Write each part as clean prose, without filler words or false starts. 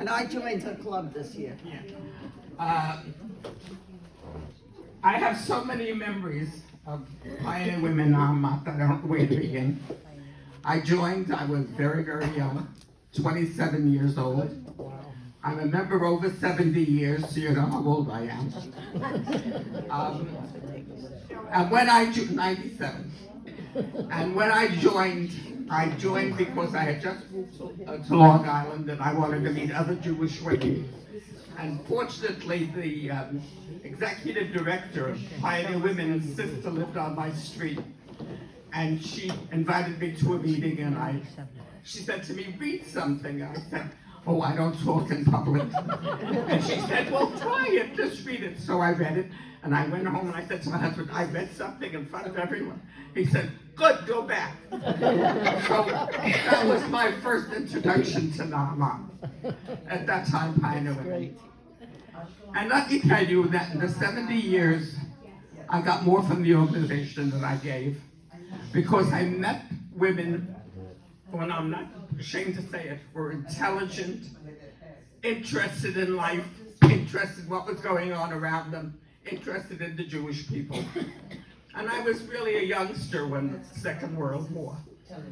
And I joined the club this year. I have so many memories of Pioneer Women Amat, I don't know where to begin. I joined, I was very, very young, 27 years old. I'm a member over 70 years, so you know how old I am. And when I 97. And when I joined because I had just moved to Long Island and I wanted to meet other Jewish women. And fortunately, the executive director of Pioneer Women's sister lived on my street. And she invited me to a meeting and she said to me, read something. I said, oh, I don't talk in public. And she said, well, try it, just read it. So I read it, and I went home and I said to my husband, I read something in front of everyone. He said, good, go back. So that was my first introduction to Naaman. At that time, Pioneer Women. And let me tell you that in the 70 years, I got more from the organization than I gave, because I met women, and I'm not ashamed to say it, were intelligent, interested in life, interested in what was going on around them, interested in the Jewish people. And I was really a youngster when the Second World War.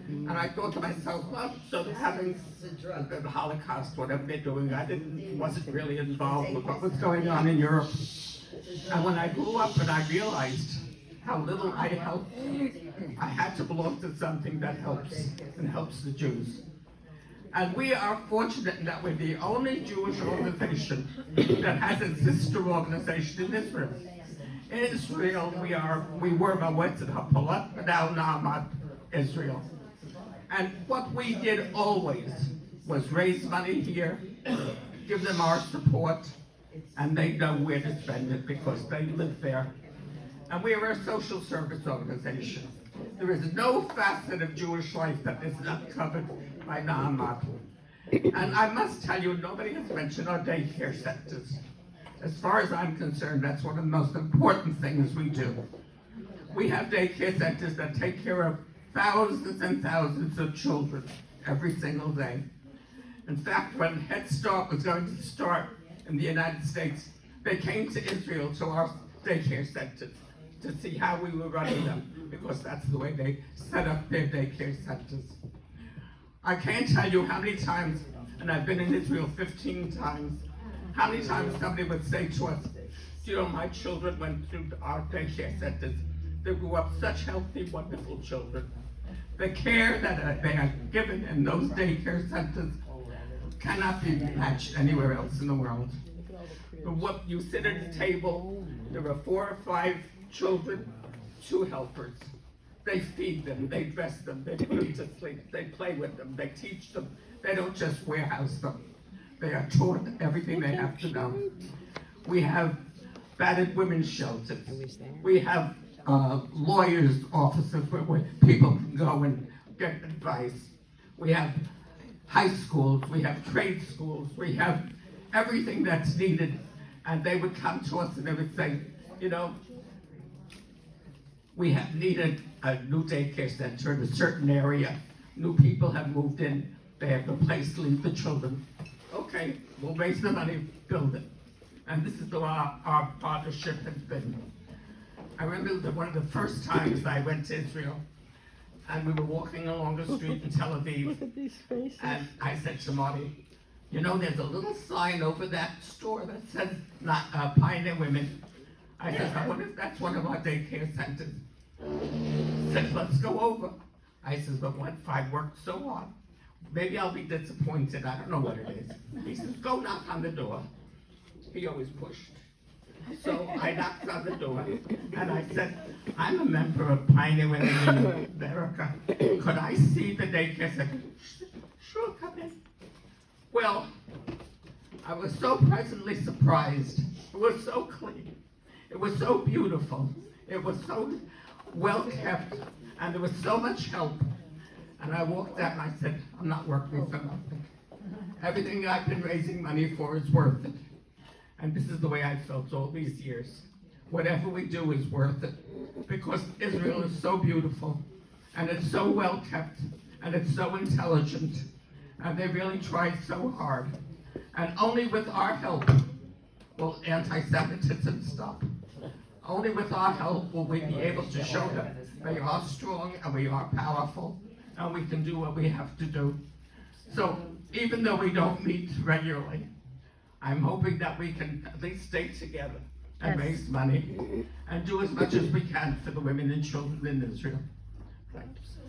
And I thought to myself, well, so they're having the Holocaust, whatever they're doing, wasn't really involved with what was going on in Europe. And when I grew up and I realized how little I helped, I had to belong to something that helps, and helps the Jews. And we are fortunate in that we're the only Jewish organization that has a sister organization in Israel. In Israel, we were Mawetz HaPolat, but now Naamat Israel. And what we did always was raise money here, give them our support, and they know where to spend it because they live there. And we are a social service organization. There is no facet of Jewish life that is not covered by Naamat. And I must tell you, nobody has mentioned our daycare centers. As far as I'm concerned, that's one of the most important things we do. We have daycare centers that take care of thousands and thousands of children every single day. In fact, when Head Start was going to start in the United States, they came to Israel to our daycare centers to see how we were running them, because that's the way they set up their daycare centers. I can't tell you how many times, and I've been in Israel 15 times, how many times somebody would say to us, you know, my children went through our daycare centers. They grew up such healthy, wonderful children. The care that they are given in those daycare centers cannot be matched anywhere else in the world. But what you sit at the table, there are 4 or 5 children, 2 helpers. They feed them, they dress them, they put them to sleep, they play with them, they teach them. They don't just warehouse them. They are taught everything they have to know. We have battered women's shelters. We have lawyers' offices where people can go and get advice. We have high schools, we have trade schools, we have everything that's needed. And they would come to us and they would say, you know, we have needed a new daycare center in a certain area. New people have moved in. They have no place to leave the children. Okay, we'll raise the money, build it. And this is the way our partnership has been. I remember that one of the first times I went to Israel, and we were walking along the street in Tel Aviv. Look at these faces. And I said to Marty, you know, there's a little sign over that store that says Pioneer Women. I said, I wonder if that's one of our daycare centers. He said, let's go over. I said, but what if I worked so hard? Maybe I'll be disappointed. I don't know what it is. He says, go knock on the door. He always pushed. So I knocked on the door and I said, I'm a member of Pioneer Women in America. Could I see the daycare center? Sure, come in. Well, I was so pleasantly surprised. It was so clean. It was so beautiful. It was so well kept. And there was so much help. And I walked out and I said, I'm not working for nothing. Everything I've been raising money for is worth it. And this is the way I felt all these years. Whatever we do is worth it. Because Israel is so beautiful. And it's so well kept. And it's so intelligent. And they really tried so hard And only with our help will anti-Semitism stop. Only with our help will we be able to show them we are strong and we are powerful and we can do what we have to do. So even though we don't meet regularly, I'm hoping that we can at least stay together and Yes. raise money and do as much as we can for the women and children in Israel. Thank you.